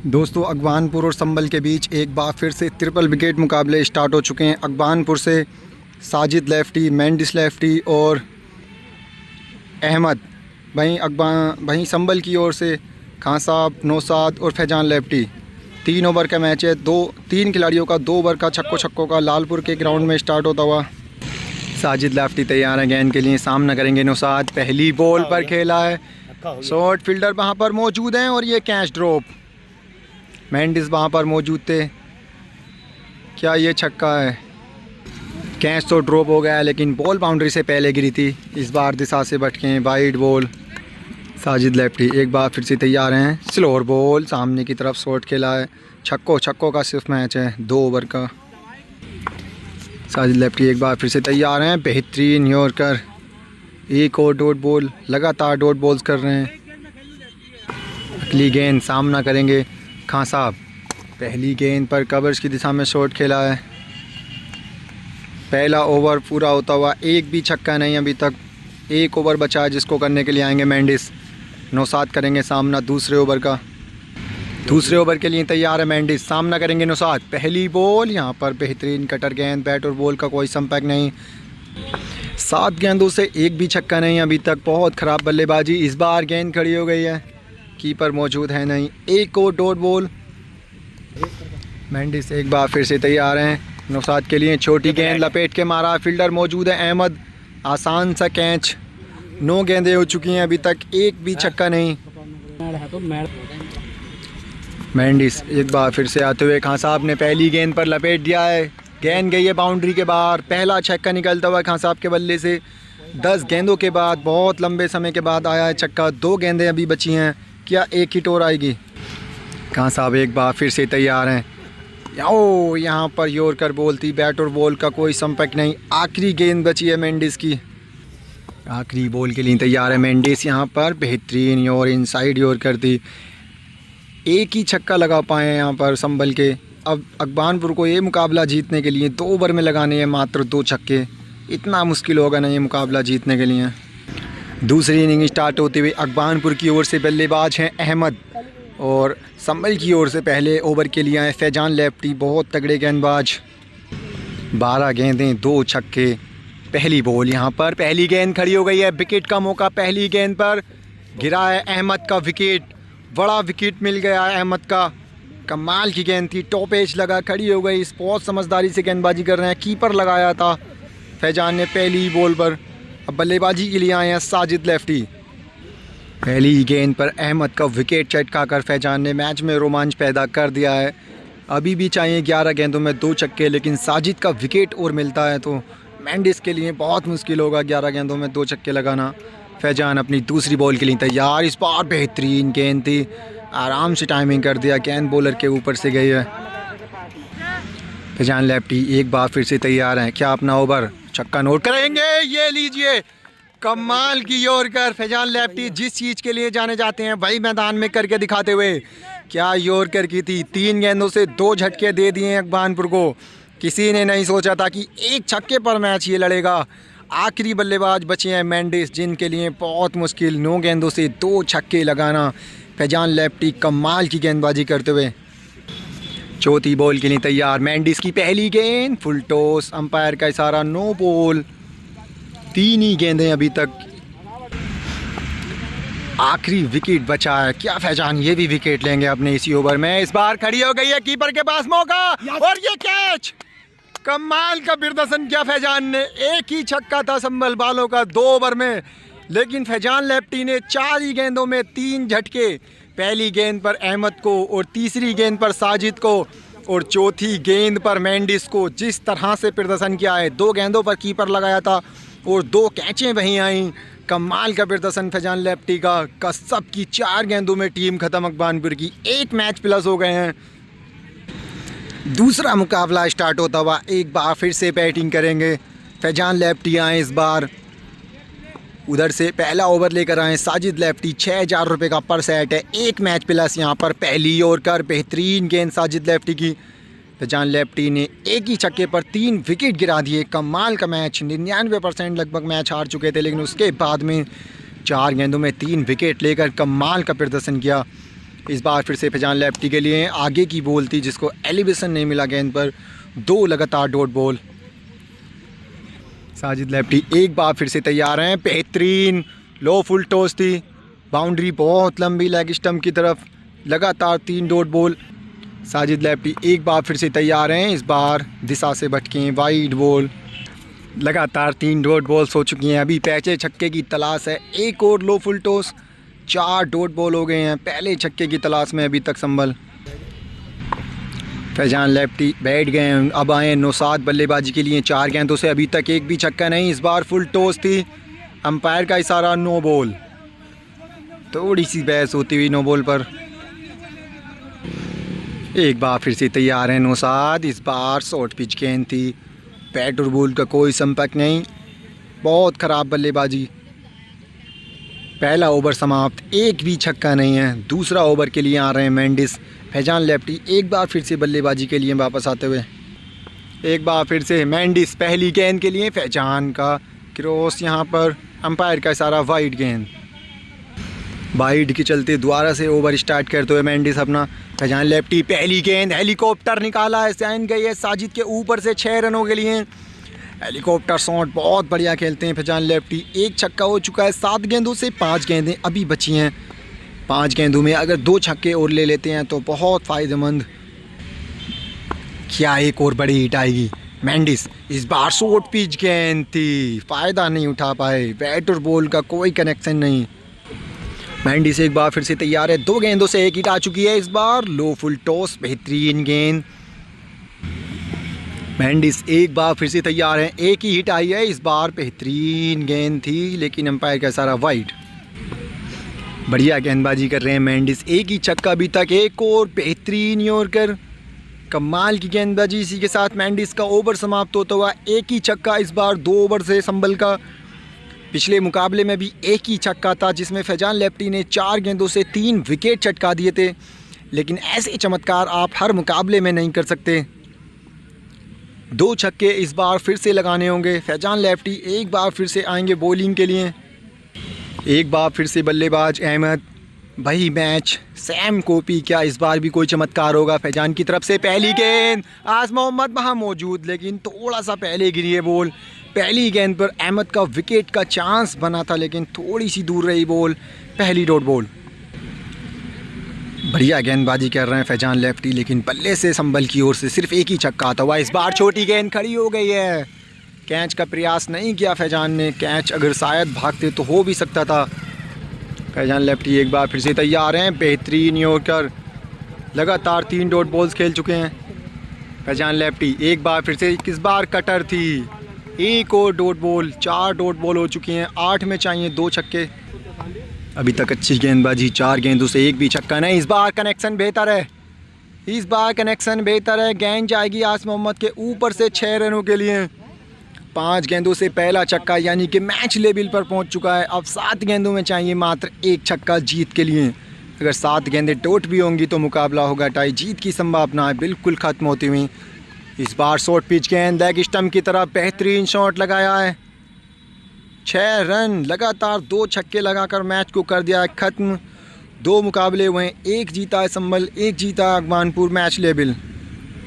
दोस्तों अगवानपुर और संभल के बीच एक बार फिर से ट्रिपल विकेट मुकाबले स्टार्ट हो चुके हैं। अगवानपुर से साजिद लेफ्टी, मेंडिस लेफ्टी और अहमद, वहीं संभल की ओर से खान साहब, नौसाद और फैजान लेफ्टी। 3 ओवर का मैच है। 3 खिलाड़ियों का 2 ओवर का छक्कों का लालपुर के ग्राउंड में स्टार्ट होता हुआ। साजिद लेफ्टी तैयार है गेंद के लिए, सामना करेंगे नौसाद। पहली बॉल पर खेला है, शॉर्ट फील्डर वहाँ पर मौजूद हैं और ये कैच ड्रॉप। मेंडिस वहाँ पर मौजूद थे, क्या ये छक्का है? कैच तो ड्रॉप हो गया है लेकिन बॉल बाउंड्री से पहले गिरी थी। इस बार दिशा से भटके, वाइड बॉल। साजिद लेफ्टी एक बार फिर से तैयार हैं, स्लोअर बॉल सामने की तरफ शॉट खेला है। छक्कों का सिर्फ मैच है, 2 ओवर का। साजिद लेफ्टी एक बार फिर से तैयार हैं, बेहतरीन यॉर्कर। एक और डॉट बॉल, लगातार डॉट बॉल्स कर रहे हैं। अगली गेंद सामना करेंगे खान साहब। पहली गेंद पर कवर्स की दिशा में शॉट खेला है। पहला ओवर पूरा होता हुआ, एक भी छक्का नहीं अभी तक। 1 ओवर बचा है जिसको करने के लिए आएंगे मेंडिस। नौसाद करेंगे सामना दूसरे ओवर का। दूसरे ओवर के लिए तैयार है मेंडिस, सामना करेंगे नौसाद। पहली बॉल, यहाँ पर बेहतरीन कटर गेंद, बैट और बॉल का कोई संपर्क नहीं। 7 गेंदों से एक भी छक्का नहीं अभी तक, बहुत ख़राब बल्लेबाजी। इस बार गेंद खड़ी हो गई है, कीपर मौजूद है नहीं। एक और डॉट बॉल। मेंडिस एक बार फिर से तैयार हैं नौसाद के लिए। छोटी गेंद लपेट के मारा, फील्डर मौजूद है अहमद। आसान सा कैच। 9 गेंदें हो चुकी हैं अभी तक, एक भी छक्का नहीं। मेंडिस एक बार फिर से आते हुए, खान साहब ने पहली गेंद पर लपेट दिया है। गेंद गई है बाउंड्री के बाहर। पहला छक्का निकलता हुआ खान साहब के बल्ले से। 10 गेंदों के बाद, बहुत लंबे समय के बाद आया है छक्का। 2 गेंदें अभी बची हैं, क्या एक ही टोर आएगी? खान साहब एक बार फिर से तैयार हैं। यहाँ पर यॉर्कर बॉल थी, बैट और बॉल का कोई संपर्क नहीं। आखिरी गेंद बची है मेंडिस की। आखिरी बॉल के लिए तैयार है मेंडिस। यहाँ पर बेहतरीन और इनसाइड यॉर्कर थी। एक ही छक्का लगा पाए हैं यहाँ पर संभल के। अब अगवानपुर को ये मुकाबला जीतने के लिए 2 ओवर में लगाने हैं मात्र 2 छक्के। इतना मुश्किल होगा ना ये मुकाबला जीतने के लिए। दूसरी इनिंग स्टार्ट होते हुए अगवानपुर की ओर से बल्लेबाज हैं अहमद और संभल की ओर से पहले ओवर के लिए आए फैजान लेफ्टी, बहुत तगड़े गेंदबाज। 12 गेंदें 2 छक्के। पहली बॉल, यहाँ पर पहली गेंद खड़ी हो गई है। विकेट का मौका पहली गेंद पर। गिरा है अहमद का विकेट, बड़ा विकेट मिल गया है अहमद का। कमाल की गेंद थी, टॉप एज लगा, खड़ी हो गई। बहुत समझदारी से गेंदबाजी कर रहे हैं। कीपर लगाया था फैजान ने पहली बॉल पर। अब बल्लेबाजी के लिए आए हैं साजिद लेफ्टी। पहली गेंद पर अहमद का विकेट चटका कर फैजान ने मैच में रोमांच पैदा कर दिया है। अभी भी चाहिए 11 गेंदों में 2 छक्के, लेकिन साजिद का विकेट और मिलता है तो मेंडिस के लिए बहुत मुश्किल होगा 11 गेंदों में 2 छक्के लगाना। फैजान अपनी दूसरी बॉल के लिए तैयार। इस बार बेहतरीन गेंद थी, आराम से टाइमिंग कर दिया, गेंद बॉलर के ऊपर से गई है। फैजान लेफ्टी एक बार फिर से तैयार हैं, क्या अपना ओवर छक्का नोट करेंगे? ये लीजिए, कमाल की यॉर्कर। फैजान लेफ्टी जिस चीज़ के लिए जाने जाते हैं वही मैदान में करके दिखाते हुए। क्या यॉर्कर की थी, 3 गेंदों से 2 झटके दे दिए अगवानपुर को। किसी ने नहीं सोचा था कि एक छक्के पर मैच ये लड़ेगा। आखिरी बल्लेबाज बचे हैं मेंडिस, जिनके लिए बहुत मुश्किल 9 गेंदों से 2 छक्के लगाना। फैजान लेफ्टी कमाल की गेंदबाजी करते हुए चौथी बॉल के लिए तैयार। मेंडिस की पहली गेंद, फुल टॉस, अंपायर का इशारा, नो बॉल। 3 ही गेंदें अभी तक। आखिरी विकेट बचा है, क्या फैजान ये भी विकेट लेंगे अपने इसी ओवर में? इस बार खड़ी हो गई है, कीपर के पास मौका और ये कैच। कमाल का प्रदर्शन किया फैजान ने। एक ही छक्का था संभल वालों का 2 ओवर में, लेकिन फैजान लेफ्टी ने 4 ही गेंदों में 3 झटके। पहली गेंद पर अहमद को और तीसरी गेंद पर साजिद को और चौथी गेंद पर मेंडिस को। जिस तरह से प्रदर्शन किया है, 2 गेंदों पर कीपर लगाया था और 2 कैचें वहीं आईं। कमाल का प्रदर्शन फैजान लेफ्टी का। कसब की 4 गेंदों में टीम खत्म अगवानपुर की। 1 मैच प्लस हो गए हैं। दूसरा मुकाबला स्टार्ट होता हुआ, एक बार फिर से बैटिंग करेंगे फैजान लेफ्टी आए इस बार। उधर से पहला ओवर लेकर आए साजिद लेफ्टी। 6000 रुपये का पर सेट है, 1 मैच प्लस। यहाँ पर पहली यॉर्कर, बेहतरीन गेंद साजिद लेफ्टी की। फैजान लेफ्टी ने एक ही छक्के पर 3 विकेट गिरा दिए। कमाल का मैच, 99% लगभग मैच हार चुके थे, लेकिन उसके बाद में 4 गेंदों में 3 विकेट लेकर कमाल का प्रदर्शन किया। इस बार फिर से फैजान लेफ्टी के लिए आगे की बॉल थी जिसको एलिवेशन नहीं मिला गेंद पर, 2 लगातार डॉट बॉल। साजिद लेफ्टी एक बार फिर से तैयार हैं, बेहतरीन लो फुल टॉस थी, बाउंड्री बहुत लंबी लेग स्टंप की तरफ, लगातार 3 डॉट बॉल। साजिद लेफ्टी एक बार फिर से तैयार हैं, इस बार दिशा से भटके वाइड बॉल, लगातार 3 डॉट बॉल्स हो चुकी हैं। अभी पैचे छक्के की तलाश है, एक और लो फुल टॉस, 4 डॉट बॉल हो गए हैं। पहले छक्के की तलाश में अभी तक संभल। फैजान लेफ्टी बैठ गए हैं, अब आए नौसाद बल्लेबाजी के लिए। 4 गेंदों से अभी तक एक भी छक्का नहीं, इस बार फुल टॉस थी, अंपायर का इशारा नो बॉल। थोड़ी सी बहस होती हुई नो बॉल पर। एक बार फिर से तैयार हैं नौसाद, इस बार शॉर्ट पिच गेंद थी, बैट और बॉल का कोई संपर्क नहीं, बहुत ख़राब बल्लेबाजी। पहला ओवर समाप्त, एक भी छक्का नहीं है। दूसरा ओवर के लिए आ रहे हैं मेंडिस। फैजान लेफ्टी एक बार फिर से बल्लेबाजी के लिए वापस आते हुए। एक बार फिर से मेंडिस पहली गेंद के लिए, फैजान का क्रॉस यहाँ पर, अंपायर का इशारा वाइड गेंद। वाइड के चलते दोबारा से ओवर स्टार्ट करते हुए मेंडिस अपना। फैजान लेफ्टी पहली गेंद, हेलीकॉप्टर निकाला है, साइन गई है साजिद के ऊपर से 6 रनों के लिए। हेलीकॉप्टर शॉट बहुत बढ़िया खेलते हैं फैजान लेफ्टी। एक छक्का हो चुका है, 7 गेंदों से 5 गेंदें अभी बची हैं। 5 गेंदों में अगर 2 छक्के और ले लेते हैं तो बहुत फ़ायदेमंद। क्या एक और बड़ी हिट आएगी? मेंडिस इस बार शॉर्ट पिच गेंद थी, फ़ायदा नहीं उठा पाए, बैट और बॉल का कोई कनेक्शन नहीं। मेंडिस एक बार फिर से तैयार है, 2 गेंदों से एक हिट आ चुकी है, इस बार लो फुल टॉस, बेहतरीन गेंद। मेंडिस एक बार फिर से तैयार है, एक ही हिट आई है, इस बार बेहतरीन गेंद थी लेकिन अंपायर का सारा वाइड। बढ़िया गेंदबाजी कर रहे हैं मेंडिस, एक ही छक्का अभी तक, एक और बेहतरीन यॉर्कर, कमाल की गेंदबाजी। इसी के साथ मेंडिस का ओवर समाप्त होता हुआ, एक ही छक्का इस बार 2 ओवर से संभल का। पिछले मुकाबले में भी एक ही छक्का था जिसमें फैजान लेफ्टी ने 4 गेंदों से 3 विकेट चटका दिए थे, लेकिन ऐसे चमत्कार आप हर मुकाबले में नहीं कर सकते। 2 छक्के इस बार फिर से लगाने होंगे। फैजान लेफ्टी एक बार फिर से आएंगे बॉलिंग के लिए। एक बार फिर से बल्लेबाज अहमद, वही मैच सैम कोपी, क्या इस बार भी कोई चमत्कार होगा फैजान की तरफ से? पहली गेंद, आज मोहम्मद वहाँ मौजूद लेकिन थोड़ा सा पहले गिरी है बॉल। पहली गेंद पर अहमद का विकेट का चांस बना था लेकिन थोड़ी सी दूर रही बॉल, पहली डॉट बॉल। बढ़िया गेंदबाजी कर रहे हैं फैजान लेफ्टी, लेकिन बल्ले से संभल की ओर से सिर्फ एक ही छक्का आता हुआ। इस बार छोटी गेंद खड़ी हो गई है, कैच का प्रयास नहीं किया फैजान ने, कैच अगर शायद भागते तो हो भी सकता था। फैजान लेफ्टी एक बार फिर से तैयार हैं, बेहतरीन यॉर्कर, लगातार 3 डॉट बॉल्स खेल चुके हैं। फैजान लेफ्टी एक बार फिर से, किस बार कटर थी, एक और डॉट बॉल, 4 डॉट बॉल हो चुकी हैं, 8 में चाहिए 2 छक्के। अभी तक अच्छी गेंदबाजी, 4 गेंदों से एक भी छक्का नहीं। इस बार कनेक्शन बेहतर है, इस बार कनेक्शन बेहतर है, गेंद जाएगी आस मोहम्मद के ऊपर से 6 रनों के लिए। 5 गेंदों से पहला छक्का, यानी कि मैच लेवल पर पहुंच चुका है। अब 7 गेंदों में चाहिए मात्र 1 छक्का जीत के लिए। अगर 7 गेंदें डॉट भी होंगी तो मुकाबला होगा टाई, जीत की संभावना है बिल्कुल ख़त्म होती हुई। इस बार शॉर्ट पिच गेंद लेग स्टंप की तरफ, बेहतरीन शॉट लगाया है, 6 रन, लगातार 2 छक्के लगाकर मैच को कर दिया है ख़त्म। 2 मुकाबले हुए, एक जीता है संभल, एक जीता अगवानपुर मैच लेवल।